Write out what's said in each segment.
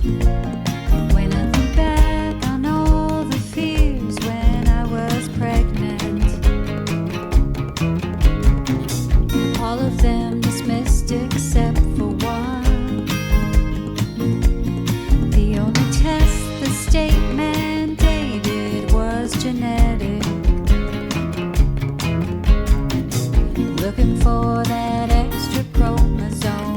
When I think back on all the fears when I was pregnant, all of them dismissed except for one. The only test the state mandated was genetic. Looking for that extra chromosome.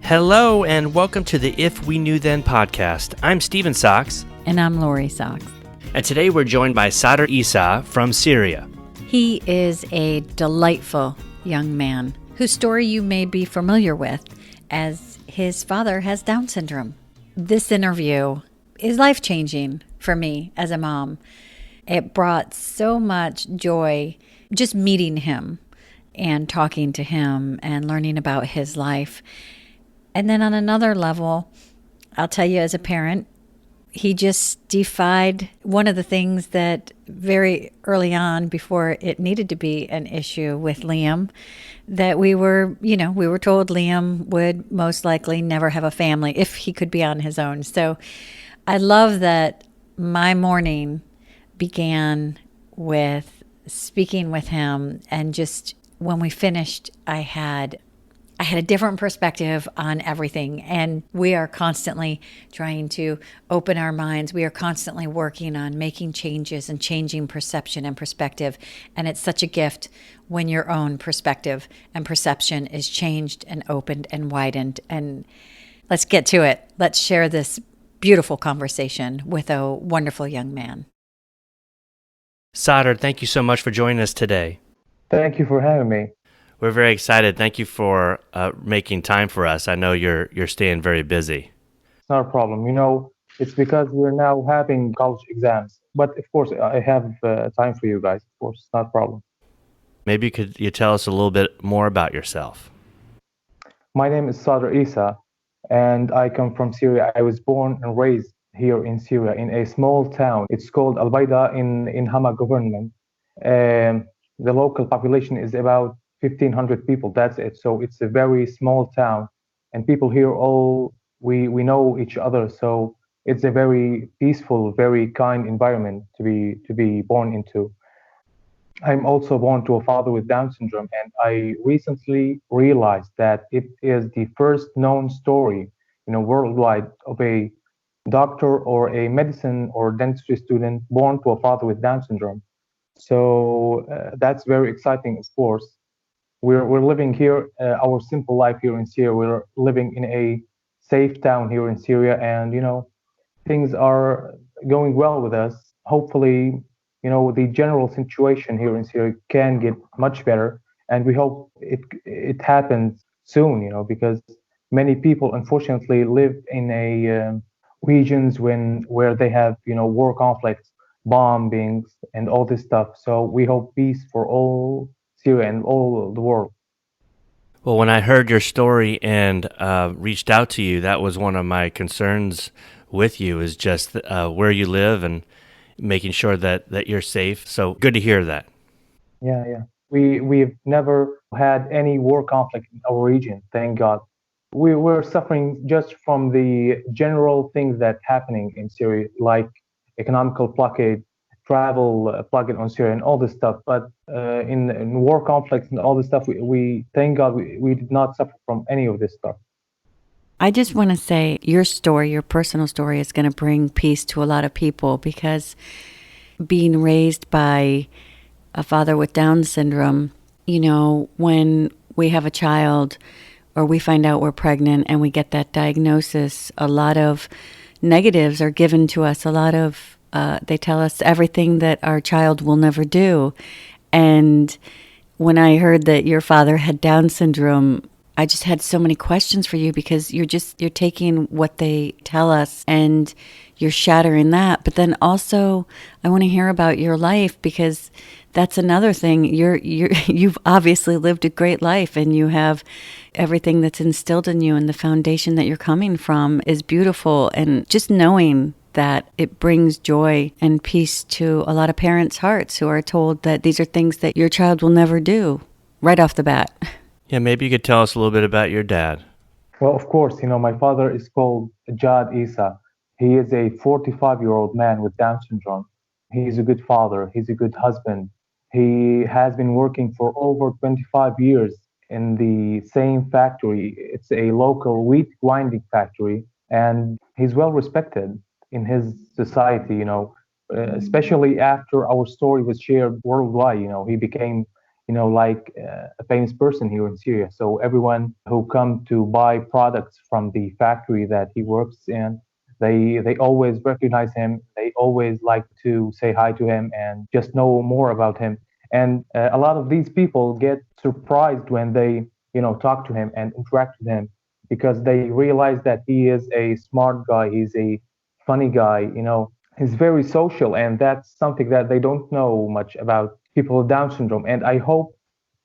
Hello and welcome to the If We Knew Then podcast. I'm Steven Sachs. And I'm Lori Sachs. And today we're joined by Jad Issa from Syria. He is a delightful young man whose story you may be familiar with, as his father has Down syndrome. This interview is life-changing for me as a mom. It brought so much joy just meeting him and talking to him and learning about his life. And then on another level, I'll tell you, as a parent, he just defied one of the things that very early on, before it needed to be an issue with Liam, that we were told Liam would most likely never have a family if he could be on his own. So I love that my morning began with speaking with him, and just when we finished, I had a different perspective on everything. And we are constantly trying to open our minds. We are constantly working on making changes and changing perception and perspective. And it's such a gift when your own perspective and perception is changed and opened and widened. And let's get to it. Let's share this beautiful conversation with a wonderful young man. Jad, thank you so much for joining us today. Thank you for having me. We're very excited. Thank you for making time for us. I know you're staying very busy. It's not a problem. It's because we're now having college exams. But of course, I have time for you guys. Of course, it's not a problem. Maybe could you tell us a little bit more about yourself? My name is Jad Issa, and I come from Syria. I was born and raised here in Syria in a small town. It's called Al Baida in Hama government. The local population is about 1,500 people. That's it. So it's a very small town, and people here we know each other. So it's a very peaceful, very kind environment to be born into. I'm also born to a father with Down syndrome, and I recently realized that it is the first known story, worldwide, of a doctor or a medicine or dentistry student born to a father with Down syndrome. So that's very exciting, of course. We're living here, our simple life here in Syria. We're living in a safe town here in Syria, and things are going well with us. Hopefully, the general situation here in Syria can get much better, and we hope it happens soon. Because many people, unfortunately, live in regions where they have war conflicts, bombings, and all this stuff. So we hope peace for all Syria and all the world. Well, when I heard your story and reached out to you, that was one of my concerns with you, is just where you live and making sure that you're safe. So good to hear that. Yeah. We've never had any war conflict in our region, thank God. We were suffering just from the general things that's happening in Syria, like economical blockade, travel blockade on Syria, and all this stuff. But in war conflicts and all this stuff, we thank God we did not suffer from any of this stuff. I just want to say your story, your personal story, is going to bring peace to a lot of people, because being raised by a father with Down syndrome, when we have a child or we find out we're pregnant and we get that diagnosis, a lot of negatives are given to us. A lot of, they tell us everything that our child will never do. And when I heard that your father had Down syndrome, I just had so many questions for you, because you're taking what they tell us and you're shattering that. But then also I want to hear about your life, because that's another thing. You've obviously lived a great life, and you have everything that's instilled in you, and the foundation that you're coming from is beautiful. And just knowing that it brings joy and peace to a lot of parents' hearts who are told that these are things that your child will never do right off the bat. Yeah, maybe you could tell us a little bit about your dad. Well, of course, my father is called Jad Issa. He is a 45-year-old man with Down syndrome. He is a good father. He's a good husband. He has been working for over 25 years in the same factory. It's a local wheat grinding factory, and he's well respected in his society, especially after our story was shared worldwide. He became like a famous person here in Syria. So everyone who come to buy products from the factory that he works in, they always recognize him. They always like to say hi to him and just know more about him. And a lot of these people get surprised when they, talk to him and interact with him because they realize that he is a smart guy. He's a funny guy. He's very social, and that's something that they don't know much about people with Down syndrome. And I hope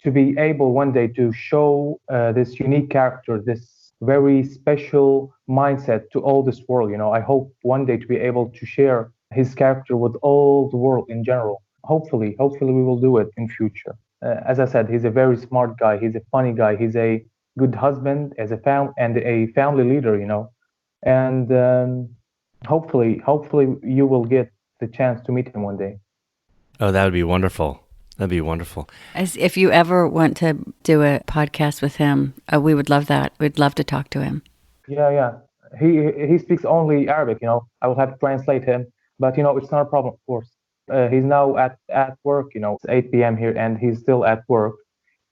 to be able one day to show this unique character, this very special mindset to all this world. I hope one day to be able to share his character with all the world in general. Hopefully, we will do it in future. As I said, he's a very smart guy. He's a funny guy. He's a good husband as a and a family leader. And hopefully, you will get the chance to meet him one day. Oh, that would be wonderful. That'd be wonderful. As if you ever want to do a podcast with him, we would love that. We'd love to talk to him. Yeah. He speaks only Arabic. I will have to translate him, but it's not a problem, of course. He's now at work. It's 8 p.m. here, and he's still at work.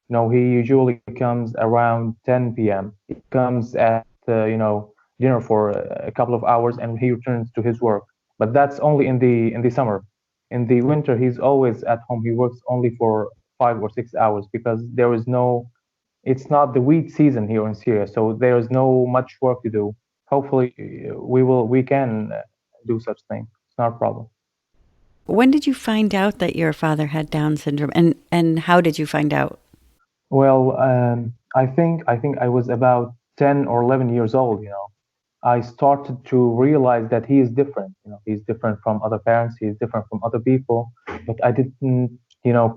He usually comes around 10 p.m. He comes at dinner for a couple of hours, and he returns to his work. But that's only in the summer. In the winter, he's always at home. He works only for 5 or 6 hours because there is no. It's not the wheat season here in Syria, so there is no much work to do. Hopefully, we can do such thing. It's not a problem. When did you find out that your father had Down syndrome, and how did you find out? Well, I think I was about 10 or 11 years old. I started to realize that he is different. He's different from other parents. He's different from other people. But I didn't,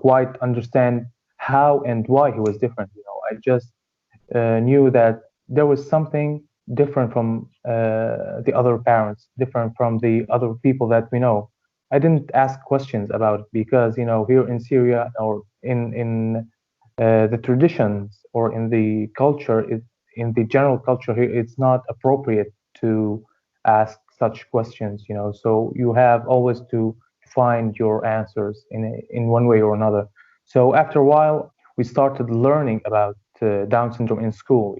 quite understand how and why he was different. I just knew that there was something different from the other parents, different from the other people that we know. I didn't ask questions about it because, here in Syria or in the traditions or in the culture, in the general culture here, it's not appropriate to ask such questions. So you have always to find your answers in one way or another. So after a while, we started learning about Down syndrome in school.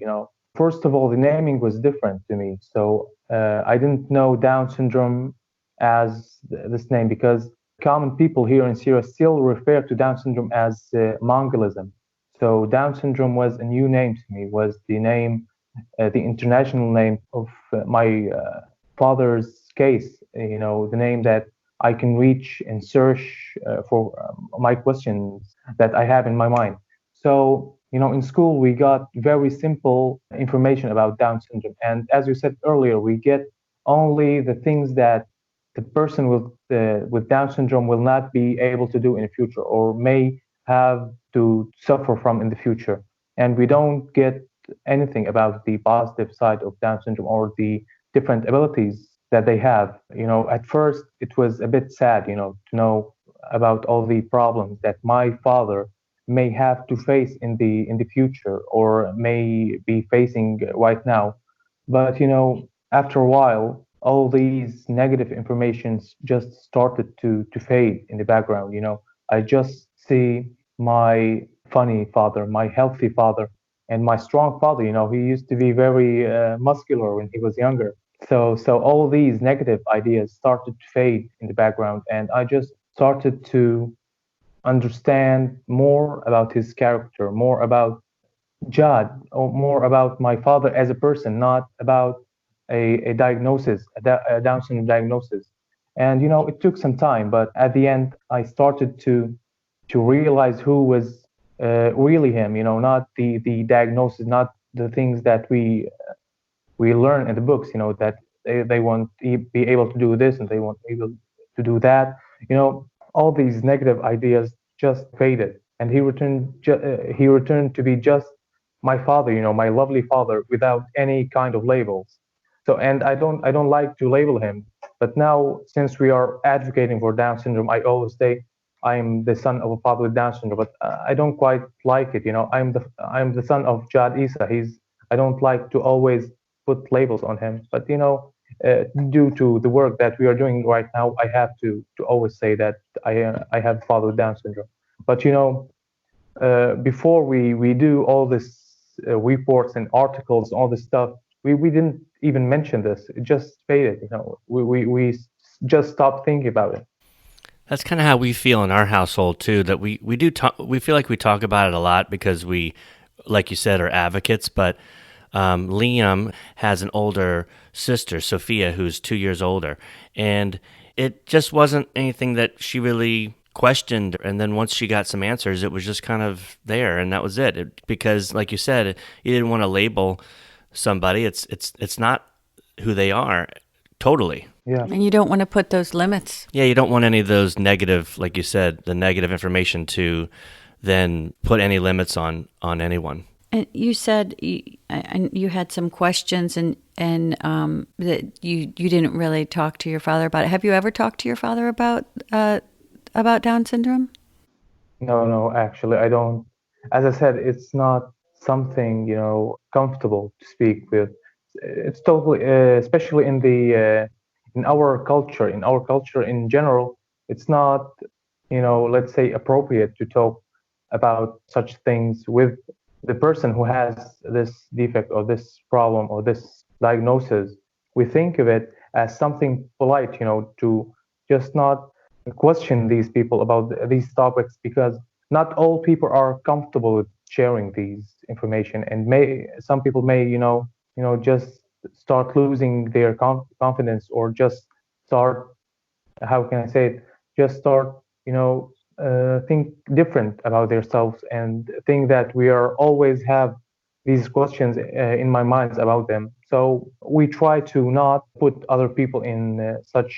First of all, the naming was different to me. So I didn't know Down syndrome as this name because common people here in Syria still refer to Down syndrome as Mongolism. So Down syndrome was a new name to me, was the name, the international name of my father's case, the name that I can reach and search for my questions that I have in my mind. So, in school, we got very simple information about Down syndrome. And as you said earlier, we get only the things that the person with Down syndrome will not be able to do in the future or may have to suffer from in the future. And we don't get anything about the positive side of Down syndrome or the different abilities that they have. At first it was a bit sad, to know about all the problems that my father may have to face in the future or may be facing right now. But after a while, all these negative informations just started to fade in the background. I just see my funny father, my healthy father, and my strong father. He used to be very muscular when he was younger. So all these negative ideas started to fade in the background, and I just started to understand more about his character, more about Jad, or more about my father as a person, not about a diagnosis, a Down syndrome diagnosis. And it took some time, but at the end, I started to realize who was really him. Not the diagnosis, not the things that we learn in the books. That they want to be able to do this and they want to be able to do that. All these negative ideas just faded, and he returned to be just my father, my lovely father, without any kind of labels. So, and I don't like to label him. But now, since we are advocating for Down syndrome, I always say I'm the son of a father with Down syndrome. But I don't quite like it. I'm the son of Jad Issa. I don't like to always put labels on him. But due to the work that we are doing right now, I have to always say that I have a father with Down syndrome. But before we do all this reports and articles, all this stuff, we didn't even mention this. It just faded. We just stopped thinking about it. That's kind of how we feel in our household too. That we do talk. We feel like we talk about it a lot because we, like you said, are advocates. But Liam has an older sister, Sophia, who's 2 years older, and it just wasn't anything that she really questioned. And then once she got some answers, it was just kind of there, and that was it. Because, like you said, you didn't want to label somebody. It's not who they are totally. Yeah. And you don't want to put those limits. Yeah, you don't want any of those negative, like you said, the negative information to then put any limits on anyone. And you said you had some questions and that you didn't really talk to your father about it. Have you ever talked to your father about Down syndrome? No, actually, I don't. As I said, it's not something comfortable to speak with. It's totally, especially in our culture in general, it's not, let's say, appropriate to talk about such things with the person who has this defect or this problem or this diagnosis. We think of it as something polite, to just not question these people about these topics, because not all people are comfortable with sharing these information, and some people may just start losing their confidence, or just start, how can I say it, just start think different about themselves, and think that we are always have these questions in my minds about them. So we try to not put other people in such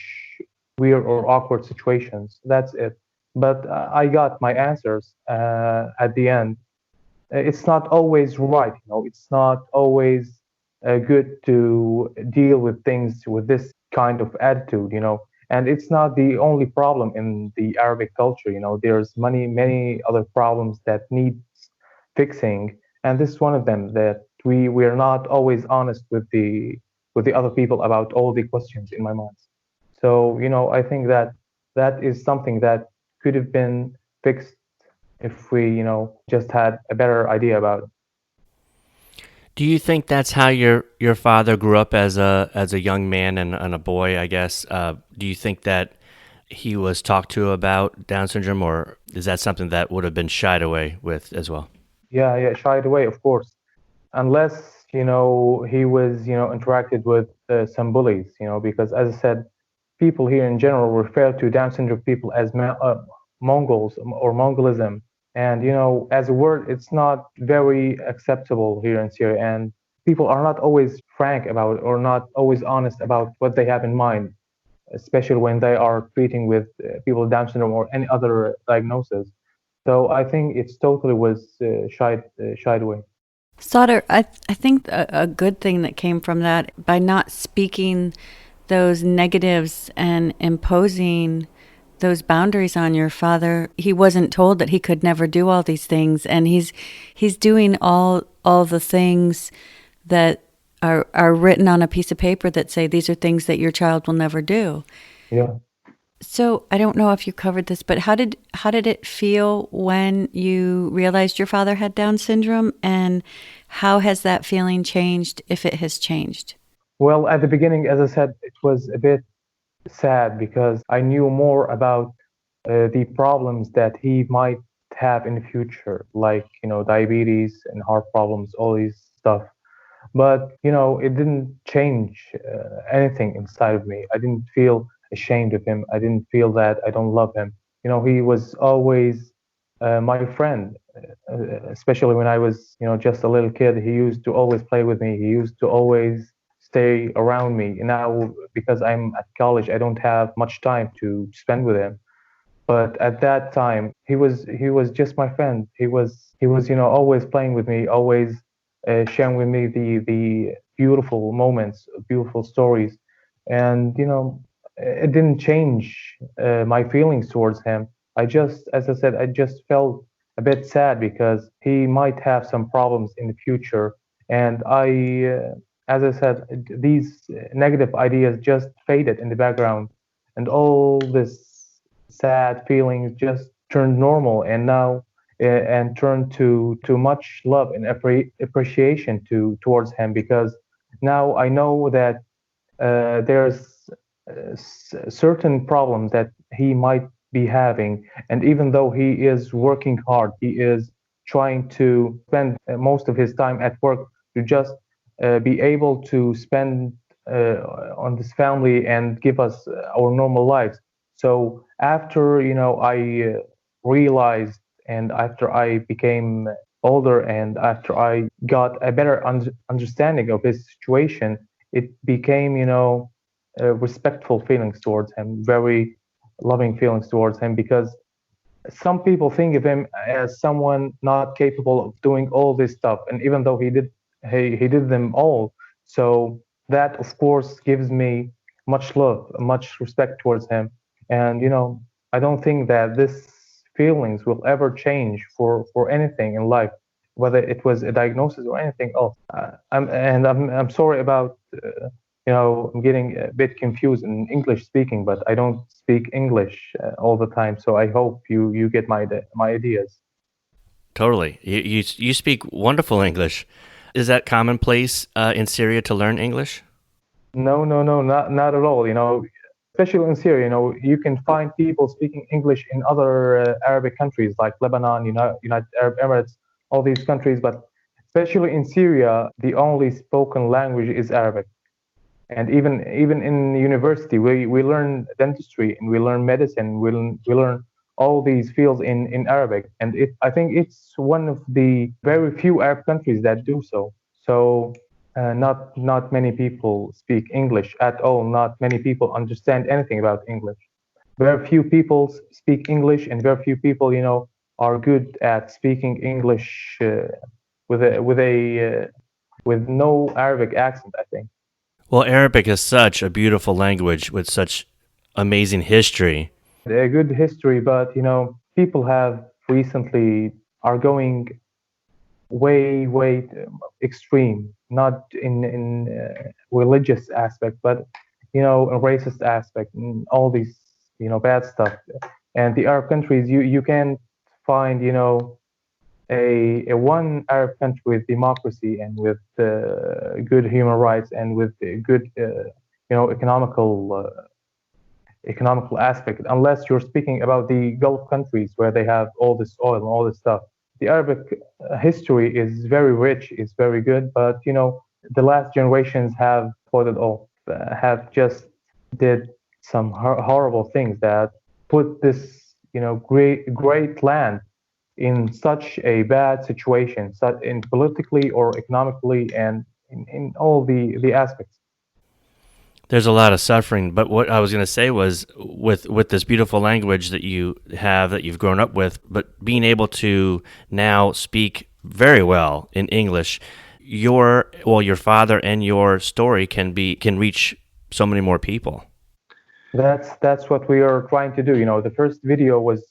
weird or awkward situations. That's it. But I got my answers at the end. It's not always right, it's not always good to deal with things with this kind of attitude, and it's not the only problem in the Arabic culture. There's many other problems that need fixing, and this is one of them, that we are not always honest with the other people about all the questions in my mind. So I think that that is something that could have been fixed if we just had a better idea about it. Do you think that's how your father grew up as a young man and a boy, I guess? Do you think that he was talked to about Down syndrome, or is that something that would have been shied away with as well? Yeah, shied away, of course, unless he was interacted with some bullies, because, as I said, people here in general refer to Down syndrome people as Mongols or Mongolism, and as a word, it's not very acceptable here in Syria, and people are not always frank about it, or not always honest about what they have in mind, especially when they are treating with people with Down syndrome or any other diagnosis. So I think it's totally was shied away. Sauter, I think a good thing that came from that, by not speaking those negatives and imposing those boundaries on your father, he wasn't told that he could never do all these things, and he's doing all the things that are written on a piece of paper that say these are things that your child will never do. Yeah. So I don't know if you covered this, but how did it feel when you realized your father had Down syndrome, and how has that feeling changed, if it has changed? Well, at the beginning, as I said, it was a bit sad because I knew more about the problems that he might have in the future, like diabetes and heart problems, all these stuff. But it didn't change anything inside of me. I didn't feel ashamed of him. I didn't feel that I don't love him. He was always my friend, especially when I was just a little kid. He used to always play with me. He used to always stay around me. Now, because I'm at college, I don't have much time to spend with him. But at that time, he was just my friend. He was always playing with me, always sharing with me the beautiful moments, beautiful stories, and it didn't change my feelings towards him. As I said, I just felt a bit sad because he might have some problems in the future, and as I said, these negative ideas just faded in the background, and all this sad feelings just turned normal, and now and turned to much love and appreciation towards him, because now I know that there's certain problems that he might be having, and even though he is working hard, he is trying to spend most of his time at work to just be able to spend on this family and give us our normal lives. So after I realized, and after I became older, and after I got a better understanding of his situation, it became respectful feelings towards him, very loving feelings towards him, because some people think of him as someone not capable of doing all this stuff, and even though he did them all. So that of course gives me much love, much respect towards him. And I don't think that this feelings will ever change for anything in life, whether it was a diagnosis or anything else. I'm sorry about I'm getting a bit confused in English speaking, but I don't speak English all the time. So I hope you get my ideas. Totally. You speak wonderful English. Is that commonplace in Syria to learn English? No, no, no, not at all. Especially in Syria, you can find people speaking English in other Arabic countries like Lebanon, United Arab Emirates, all these countries. But especially in Syria, the only spoken language is Arabic. And even in university, we learn dentistry and we learn medicine, we learn all these fields in Arabic. And I think it's one of the very few Arab countries that do so. So not many people speak English at all. Not many people understand anything about English. Very few people speak English, and very few people, are good at speaking English with no Arabic accent, I think. Well, Arabic is such a beautiful language with such amazing history. A good history, but people have recently are going way extreme, not in religious aspect, but in racist aspect, and all these bad stuff. And the Arab countries, you can find a one Arab country with democracy and with good human rights and with good economical aspect, unless you're speaking about the Gulf countries where they have all this oil and all this stuff. The Arabic history is very rich, is very good, but the last generations have spoiled it all, have just did some horrible things that put this great land in such a bad situation, such in politically or economically, and in all the aspects. There's a lot of suffering, but what I was going to say was with this beautiful language that you have that you've grown up with, but being able to now speak very well in English, your father and your story can reach so many more people. That's what we are trying to do. The first video was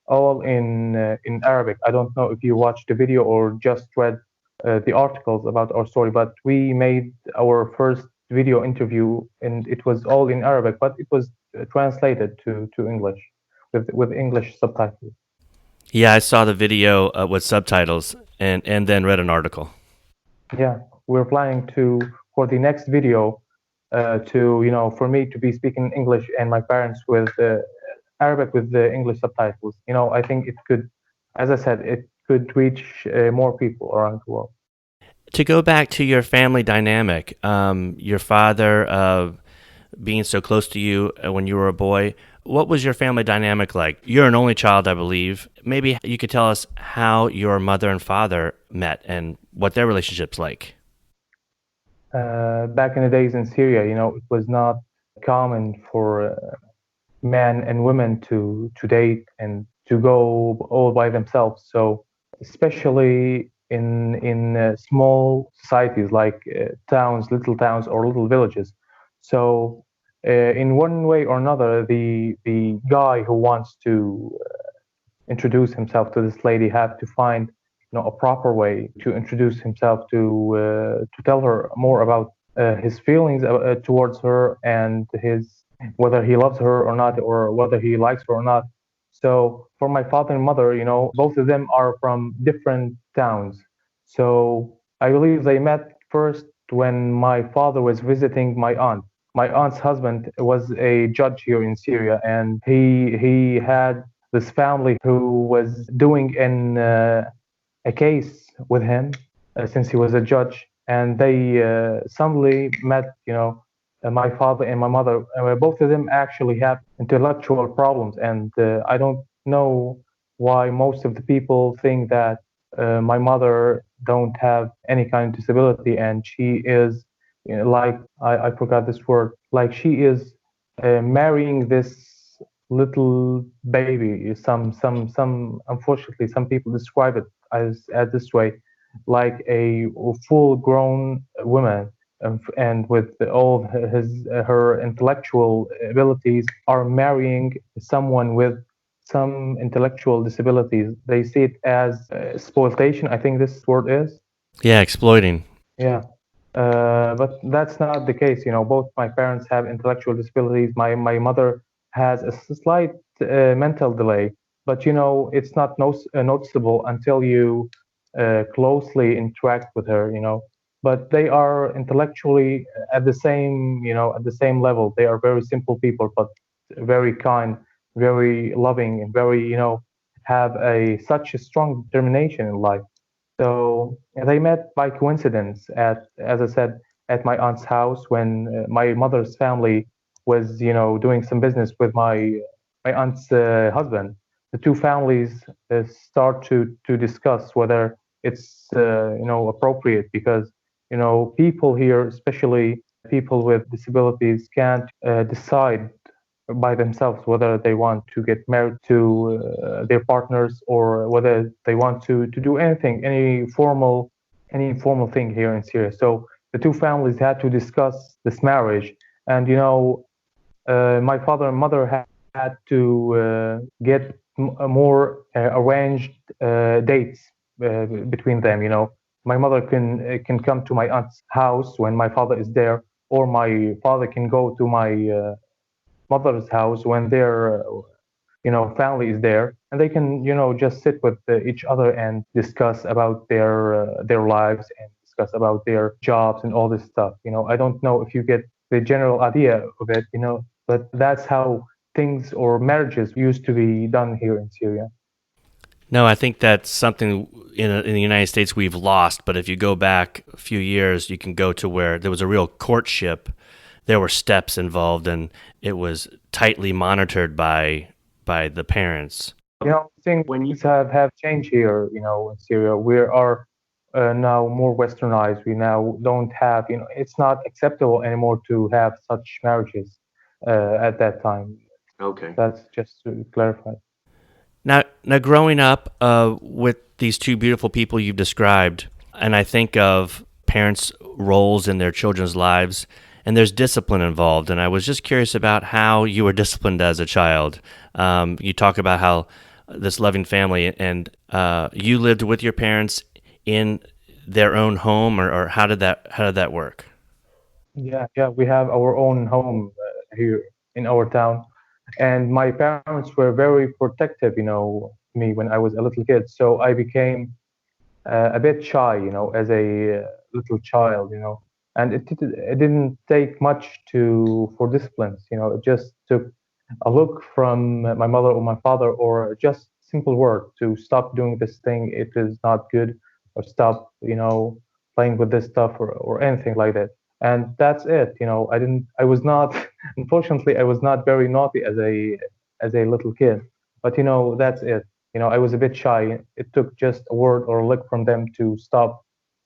all in Arabic. I don't know if you watched the video or just read the articles about our story, but we made our first video interview and it was all in Arabic, but it was translated to English with English subtitles. Yeah, I saw the video with subtitles and then read an article. Yeah, we're planning for the next video for me to be speaking English and my parents with Arabic with the English subtitles. I think it could, as I said, it could reach more people around the world. To go back to your family dynamic, your father being so close to you when you were a boy, what was your family dynamic like? You're an only child, I believe. Maybe you could tell us how your mother and father met and what their relationship's like. Back in the days in Syria, it was not common for men and women to date and to go all by themselves. So especially in small societies like towns, little towns, or little villages. So, in one way or another, the guy who wants to introduce himself to this lady have to find a proper way to introduce himself to tell her more about his feelings towards her and his whether he loves her or not or whether he likes her or not. So for my father and mother, both of them are from different towns. So I believe they met first when my father was visiting my aunt. My aunt's husband was a judge here in Syria, and he had this family who was doing a case with him since he was a judge, and they suddenly met, my father and my mother. Both of them actually have intellectual problems, and I don't know why most of the people think that my mother don't have any kind of disability, and she is, like I forgot this word, like she is marrying this little baby. Some unfortunately some people describe it as this way, like a full grown woman, and with all her intellectual abilities are marrying someone with some intellectual disabilities. They see it as exploitation, I think this word is. Yeah, exploiting. Yeah. But that's not the case. Both my parents have intellectual disabilities. My mother has a slight mental delay, but it's not noticeable until you closely interact with her. But they are intellectually at the same level. They are very simple people, but very kind, very loving, and very, have a such a strong determination in life. So they met by coincidence as I said, at my aunt's house when my mother's family was, doing some business with my aunt's husband. The two families start to discuss whether it's, appropriate because, people here, especially people with disabilities, can't decide by themselves whether they want to get married to their partners or whether they want to do anything, any formal thing here in Syria. So the two families had to discuss this marriage, and my father and mother had to get more arranged dates between them. My mother can come to my aunt's house when my father is there, or my father can go to my mother's house when their family is there, and they can just sit with each other and discuss about their lives and discuss about their jobs and all this stuff. I don't know if you get the general idea of it, but that's how things or marriages used to be done here in Syria. No, I think that's something in the United States we've lost. But if you go back a few years, you can go to where there was a real courtship. There were steps involved, and it was tightly monitored by the parents. I think when you have changed here, in Syria, we are now more westernized. We now don't have, it's not acceptable anymore to have such marriages at that time. Okay. That's just to clarify. Now, growing up with these two beautiful people you've described, and I think of parents' roles in their children's lives, and there's discipline involved. And I was just curious about how you were disciplined as a child. You talk about how this loving family, and you lived with your parents in their own home, or how did that work? Yeah, we have our own home here in our town, and my parents were very protective, me when I was a little kid. So I became a bit shy, as a little child, and it didn't take much for disciplines, it just took a look from my mother or my father, or just simple word to stop doing this thing. It is not good, or stop, playing with this stuff, or anything like that. And that's it. I was not, unfortunately, I was not very naughty as a little kid. But that's it. I was a bit shy. It took just a word or a look from them to stop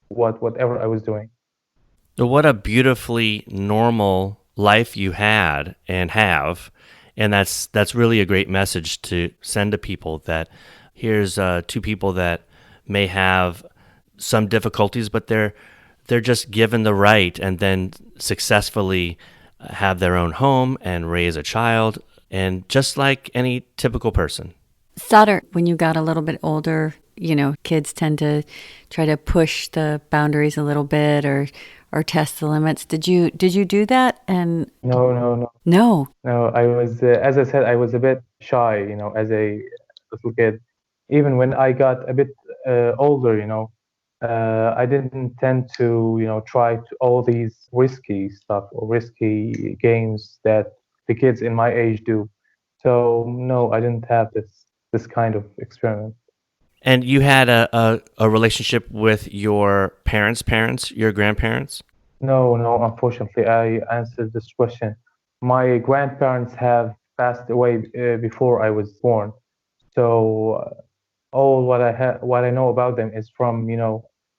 whatever I was doing. So what a beautifully normal life you had and have, and that's really a great message to send to people, that here's two people that may have some difficulties, but they're just given the right and then successfully have their own home and raise a child, and just like any typical person. Sauter, when you got a little bit older, kids tend to try to push the boundaries a little bit or test the limits. Did you do that? And No, no, no, no. no. I was, as I said, I was a bit shy, as a little kid. Even when I got a bit older, I didn't tend to, try to all these risky stuff or risky games that the kids in my age do. So no, I didn't have this kind of experiment. And you had a relationship with your parents, your grandparents? No, no, unfortunately, I answered this question. My grandparents have passed away before I was born. So all what I know about them is from,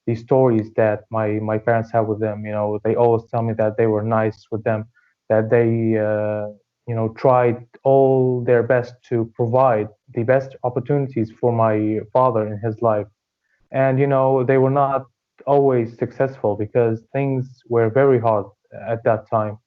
the stories that my parents have with them. They always tell me that they were nice with them, that they, tried all their best to provide the best opportunities for my father in his life. And they were not always successful because things were very hard at that time.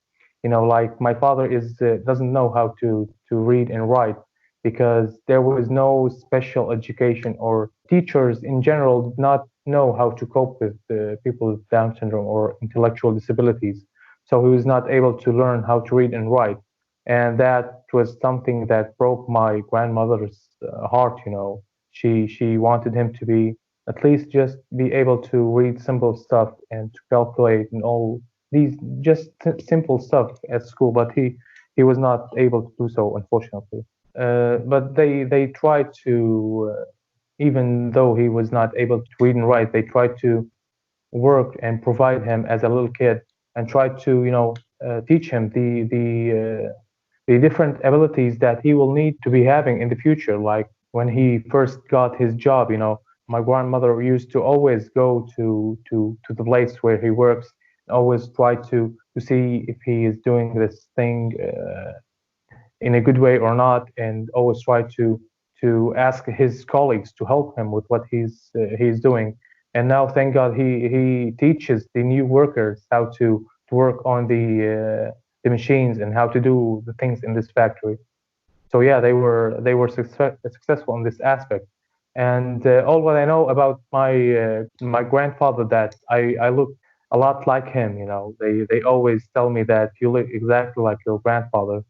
Like my father is doesn't know how to read and write because there was no special education, or teachers in general did not know how to cope with people with Down syndrome or intellectual disabilities. So he was not able to learn how to read and write, and that was something that broke my grandmother's heart. She wanted him to be at least just be able to read simple stuff and to calculate and all these just simple stuff at school, but he was not able to do so, unfortunately. But they tried to, even though he was not able to read and write, they tried to work and provide him as a little kid and tried to, teach him the different abilities that he will need to be having in the future. Like when he first got his job, my grandmother used to always go to the place where he works, and always try to see if he is doing this thing in a good way or not, and always try to ask his colleagues to help him with what he's doing. And now, thank God, he teaches the new workers how to work on the machines and how to do the things in this factory. So yeah, they were successful in this aspect. And all what I know about my grandfather, that I look a lot like him. They always tell me that you look exactly like your grandfather.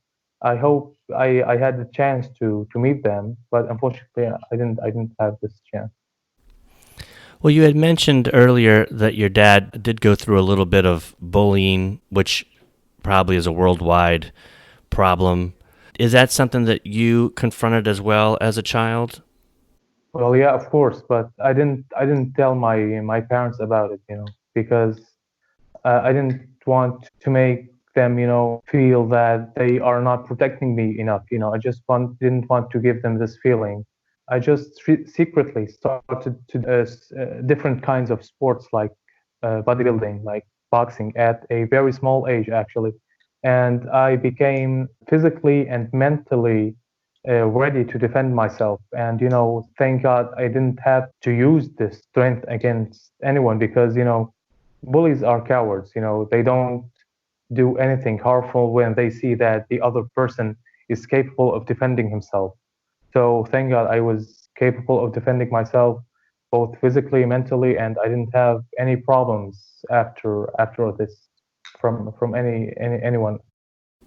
I hope I had the chance to meet them, but unfortunately I didn't have this chance. Well, you had mentioned earlier that your dad did go through a little bit of bullying, which probably is a worldwide problem. Is that something that you confronted as well as a child? Well, yeah, of course, but I didn't tell my parents about it, because I didn't want to make them, feel that they are not protecting me enough. I just didn't want to give them this feeling. I just secretly started to different kinds of sports like bodybuilding, like boxing, at a very small age, actually. And I became physically and mentally ready to defend myself. And, thank God I didn't have to use this strength against anyone because, bullies are cowards. They don't do anything harmful when they see that the other person is capable of defending himself. So thank God I was capable of defending myself both physically, mentally, and I didn't have any problems after this from anyone.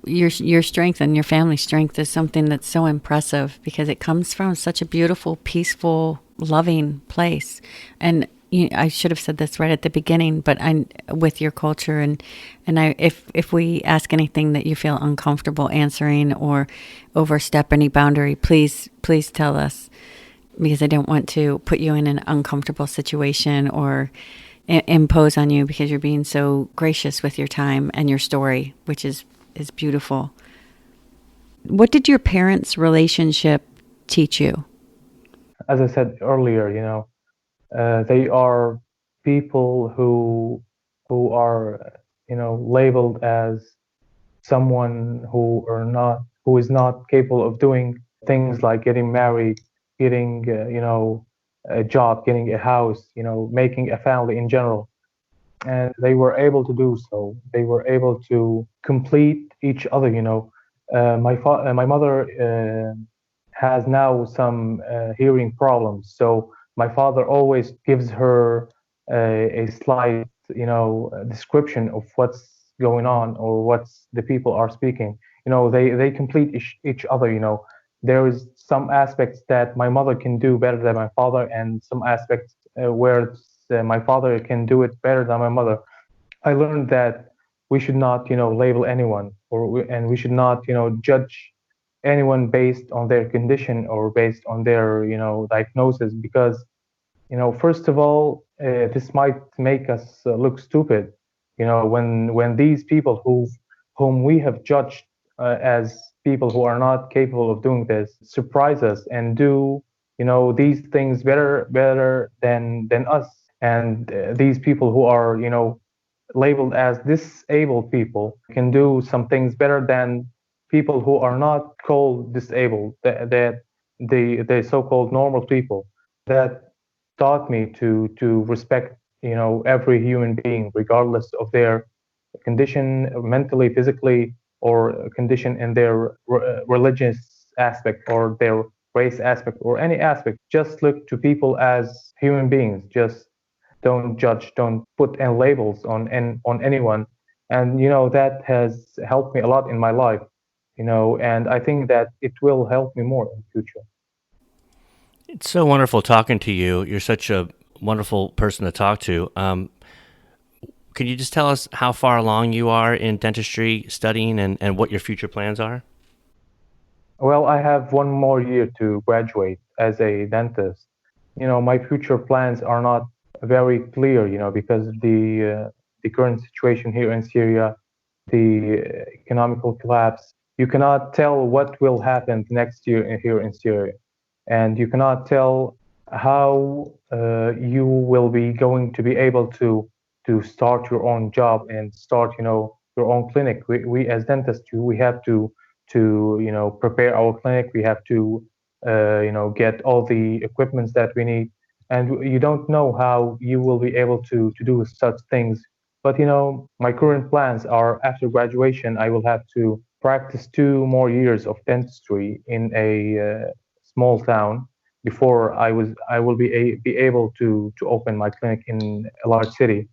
Your strength and your family's strength is something that's so impressive because it comes from such a beautiful, peaceful, loving place. And I should have said this right at the beginning, but I, with your culture if we ask anything that you feel uncomfortable answering or overstep any boundary, please tell us, because I don't want to put you in an uncomfortable situation or impose on you, because you're being so gracious with your time and your story, which is beautiful. What did your parents' relationship teach you? As I said earlier, they are people who are, labeled as someone who is not capable of doing things like getting married, getting, a job, getting a house, making a family in general. And they were able to do so. They were able to complete each other. My mother has now some hearing problems, so my father always gives her a slight, description of what's going on or what's the people are speaking. They complete each other. There is some aspects that my mother can do better than my father, and some aspects where my father can do it better than my mother. I learned that we should not, label anyone, and we should not, judge anyone based on their condition or based on their, diagnosis, because, first of all, this might make us look stupid, when these people whom we have judged as people who are not capable of doing this surprise us and do, these things better than us. And these people who are, labeled as disabled people can do some things better than people who are not called disabled, that the so-called normal people. That taught me to respect, every human being regardless of their condition mentally, physically, or condition in their religious aspect or their race aspect or any aspect. Just look to people as human beings. Just don't judge, don't put any labels on anyone. And that has helped me a lot in my life. And I think that it will help me more in the future. It's so wonderful talking to you. You're such a wonderful person to talk to. Can you just tell us how far along you are in dentistry studying and what your future plans are? Well, I have one more year to graduate as a dentist. My future plans are not very clear, because the current situation here in Syria, the economical collapse. You cannot tell what will happen next year here in Syria, and you cannot tell how you will be going to be able to start your own job and start, your own clinic. We as dentists, we have to prepare our clinic. We have to get all the equipments that we need, and you don't know how you will be able to do such things. But my current plans are, after graduation I will have to practice 2 more years of dentistry in a small town before I will be able to open my clinic in a large city.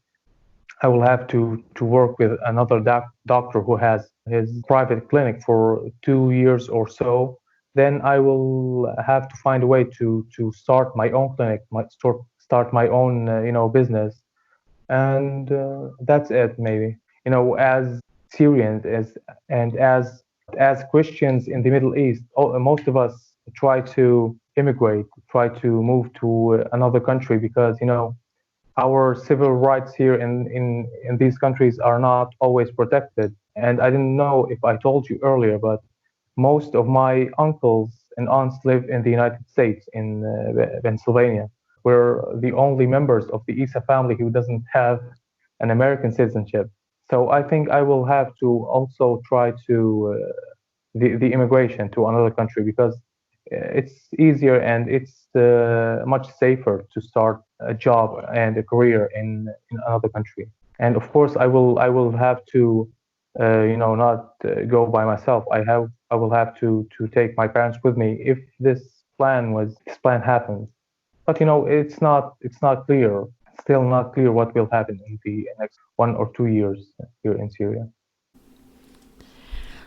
I will have to work with another doctor who has his private clinic for 2 years or so. Then I will have to find a way to start my own clinic, start my own business, and that's it. Maybe as Syrians as Christians in the Middle East, most of us try to immigrate, try to move to another country because our civil rights here in these countries are not always protected. And I didn't know if I told you earlier, but most of my uncles and aunts live in the United States, in Pennsylvania. We're the only members of the Issa family who doesn't have an American citizenship. So I think I will have to also try to the immigration to another country because it's easier and it's much safer to start a job and a career in another country. And of course, I will have to not go by myself. I will have to take my parents with me if this plan happens. But it's not clear. Still not clear what will happen in the next 1 or 2 years here in Syria.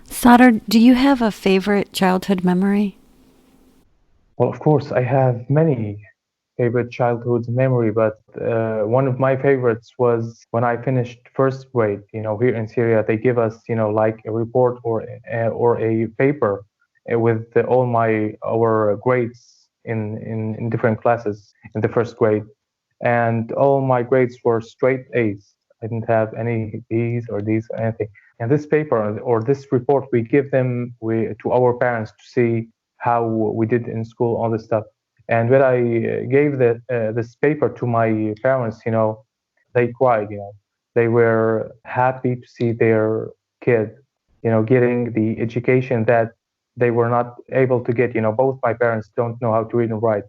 Sadr, do you have a favorite childhood memory? Well, of course, I have many favorite childhood memory, but one of my favorites was when I finished first grade. Here in Syria, they give us, like a report or a paper with all our grades in different classes in the first grade, and all my grades were straight A's. I didn't have any B's or D's or anything. And this paper or this report, we give them to our parents to see how we did in school, all this stuff. And when I gave this paper to my parents, they cried. They were happy to see their kid, getting the education that they were not able to get. Both my parents don't know how to read and write,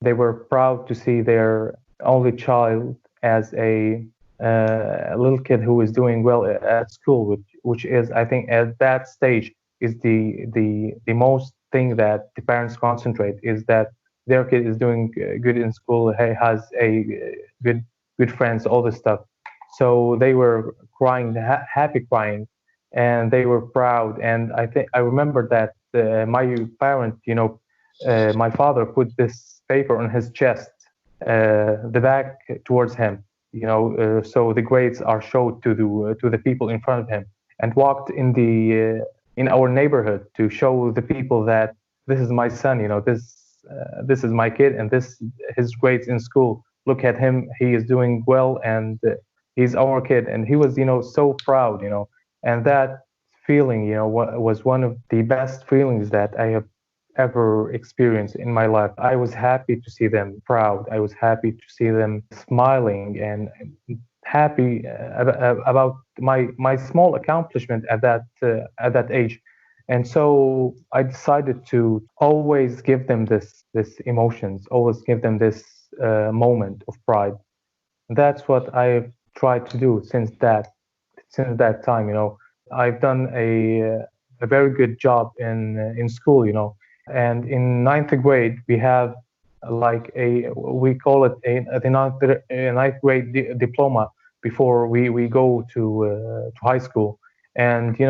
They were proud to see their only child as a little kid who is doing well at school, which is, I think, at that stage is the most thing that the parents concentrate, is that their kid is doing good in school, has a good friends, all this stuff. So they were crying, happy crying, and they were proud. And I remember that my parent, my father put this paper on his chest, the back towards him, so the grades are showed to the people in front of him, and walked in our neighborhood to show the people that this is my son, this is my kid, and this his grades in school. Look at him, he is doing well, and he's our kid. And he was, so proud, and that feeling, was one of the best feelings that I have ever experienced in my life. I was happy to see them proud. I was happy to see them smiling and happy about my small accomplishment at that age. And so I decided to always give them this emotions, always give them this moment of pride. That's what I've tried to do since that time. I've done a very good job in school. And in ninth grade we have like we call it a ninth grade diploma before we go to high school. And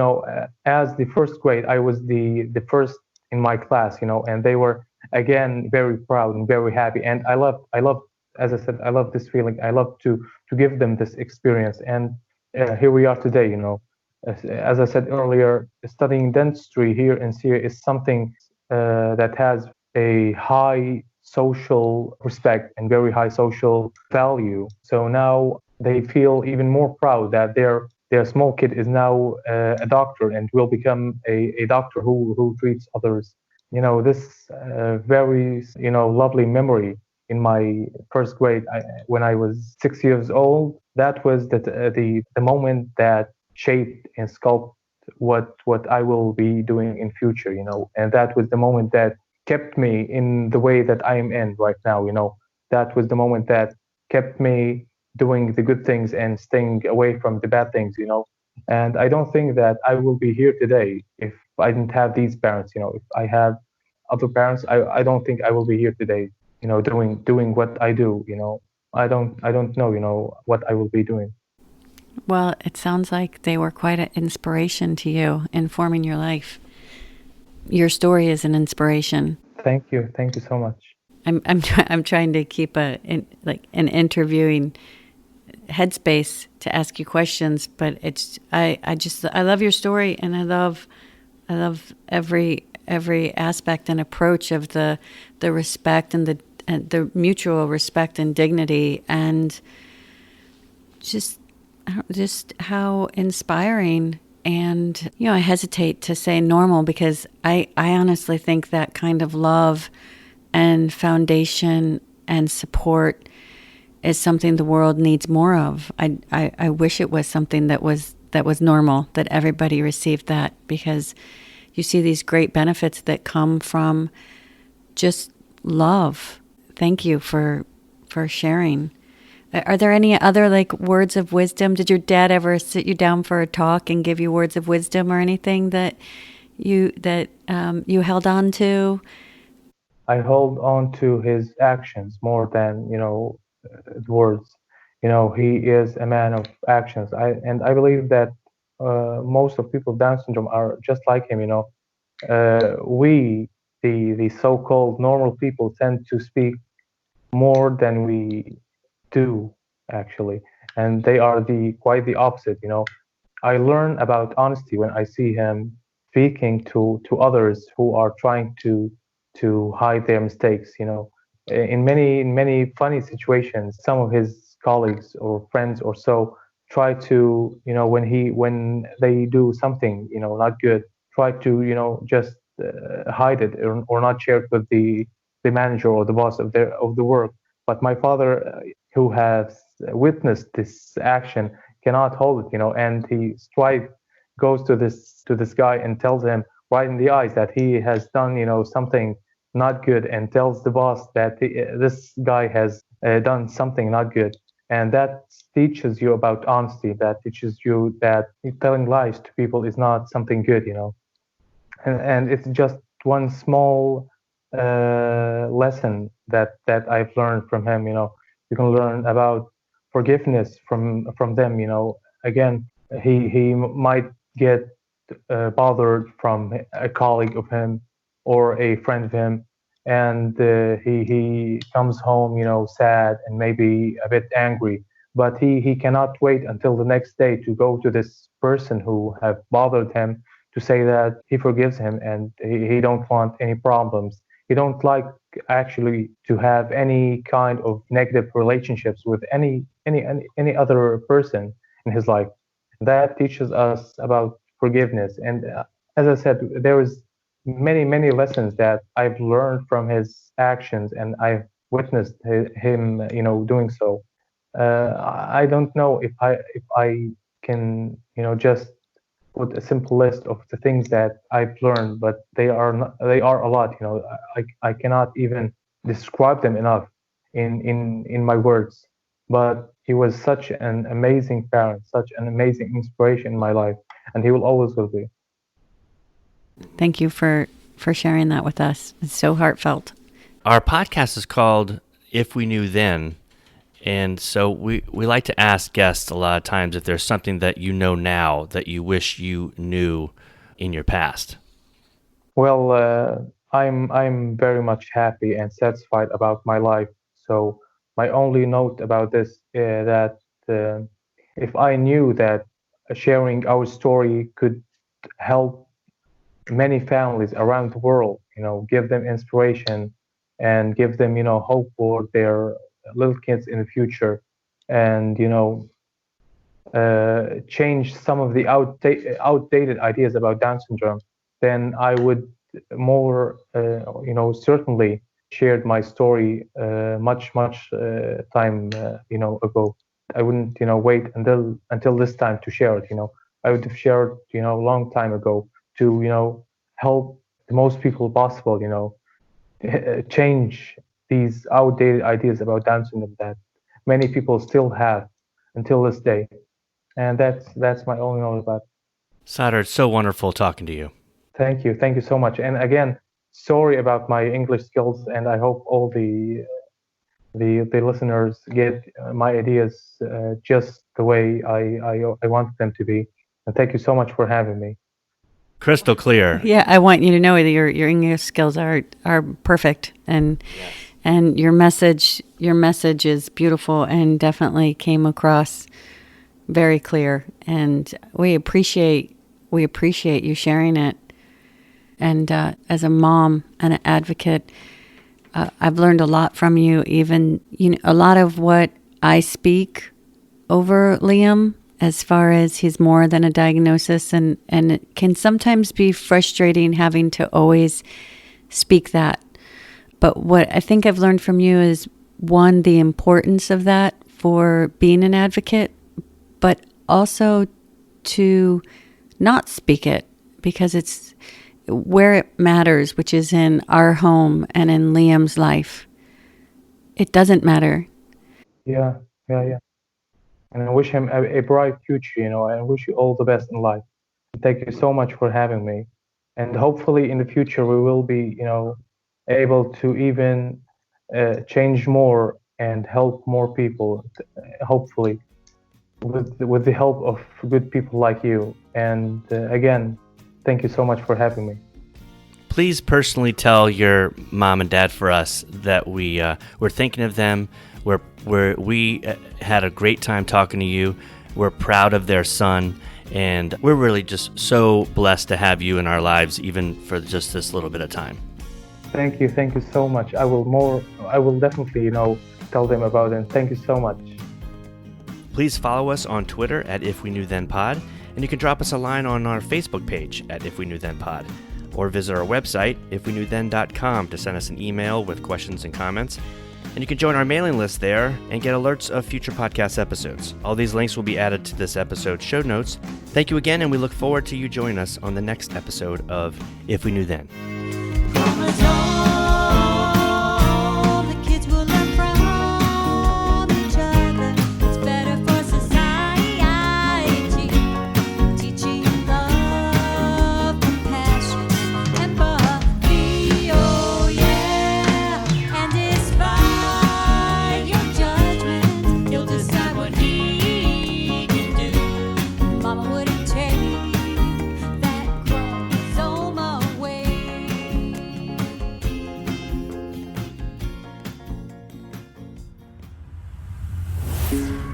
as the first grade, I was the first in my class. And they were again very proud and very happy. And I love, as I said, I love this feeling. I love to give them this experience. And here we are today. As I said earlier, studying dentistry here in Syria is something that has a high social respect and very high social value. So now they feel even more proud that their small kid is now a doctor and will become a doctor who treats others. This very lovely memory in my first grade, when I was 6 years old. That was the moment that shaped and sculpted what I will be doing in future. And that was the moment that kept me in the way that I am in right now. That was the moment that kept me doing the good things and staying away from the bad things. And I don't think that I will be here today if I didn't have these parents. If I have other parents, I don't think I will be here today, doing what I do. I don't know, what I will be doing. Well, it sounds like they were quite an inspiration to you in forming your life. Your story is an inspiration. Thank you so much. I'm trying to keep an interviewing headspace to ask you questions, but I love your story, and I love every aspect and approach of the respect and the mutual respect and dignity, and just how inspiring. And I hesitate to say normal, because I honestly think that kind of love and foundation and support is something the world needs more of. I wish it was something that was normal, that everybody received that, because you see these great benefits that come from just love. Thank you for sharing. Are there any other words of wisdom? Did your dad ever sit you down for a talk and give you words of wisdom or anything that you held on to? I hold on to his actions more than words. He is a man of actions. I believe that most of people with Down syndrome are just like him. We, the so-called normal people, tend to speak more than we do, actually, and they are quite the opposite. I learn about honesty when I see him speaking to others who are trying to hide their mistakes. In many funny situations, some of his colleagues or friends or so try to, when they do something, not good, try to, just hide it, or not share it with the manager or the boss of the work. But my father, who has witnessed this action, cannot hold it, and he goes to this guy and tells him right in the eyes that he has done, something not good and tells the boss that this guy has done something not good. And that teaches you about honesty. That teaches you that telling lies to people is not something good, and it's just one small lesson that I've learned from him. You can learn about forgiveness from them. Again, he might get bothered from a colleague of him or a friend of him, and he comes home, sad and maybe a bit angry. But he cannot wait until the next day to go to this person who have bothered him to say that he forgives him and he don't want any problems. He don't like actually to have any kind of negative relationships with any other person in his life. That teaches us about forgiveness. And as I said, there is many lessons that I've learned from his actions, and I've witnessed him, doing so. I don't know if I can, just put a simple list of the things that I've learned, but they are a lot. I cannot even describe them enough in my words. But he was such an amazing parent, such an amazing inspiration in my life, and he will always will be. Thank you for sharing that with us. It's so heartfelt. Our podcast is called If We Knew Then. And so we like to ask guests a lot of times if there's something that you know now that you wish you knew in your past. Well, I'm very much happy and satisfied about my life. So my only note about this that if I knew that sharing our story could help many families around the world, give them inspiration and give them, hope for their little kids in the future, and change some of the outdated ideas about Down syndrome, then I would more, certainly shared my story much time, ago. I wouldn't, wait until this time to share it. I would have shared, a long time ago to, help the most people possible. Change these outdated ideas about Down syndrome that many people still have until this day. And that's my only note about it. Sadr, it's so wonderful talking to you. Thank you so much. And again, sorry about my English skills, and I hope all the listeners get my ideas just the way I want them to be. And thank you so much for having me. Crystal clear. Yeah, I want you to know that your English skills are perfect, and your message is beautiful and definitely came across very clear, and we appreciate you sharing it. And as a mom and an advocate, I've learned a lot from you. Even a lot of what I speak over Liam, as far as he's more than a diagnosis, and it can sometimes be frustrating having to always speak that. But what I think I've learned from you is, one, the importance of that for being an advocate, but also to not speak it because it's where it matters, which is in our home and in Liam's life. It doesn't matter. Yeah. And I wish him a bright future, and I wish you all the best in life. Thank you so much for having me. And hopefully in the future we will be, able to even change more and help more people, hopefully, with the help of good people like you. And again, thank you so much for having me. Please personally tell your mom and dad for us that we're thinking of them. We had a great time talking to you. We're proud of their son, and we're really just so blessed to have you in our lives, even for just this little bit of time. Thank you so much. I will definitely, tell them about it. Thank you so much. Please follow us on Twitter at If We Knew Then Pod, and you can drop us a line on our Facebook page at If We Knew Then Pod, or visit our website, ifweknewthen.com, to send us an email with questions and comments. And you can join our mailing list there and get alerts of future podcast episodes. All these links will be added to this episode's show notes. Thank you again, and we look forward to you joining us on the next episode of If We Knew Then. Damascus.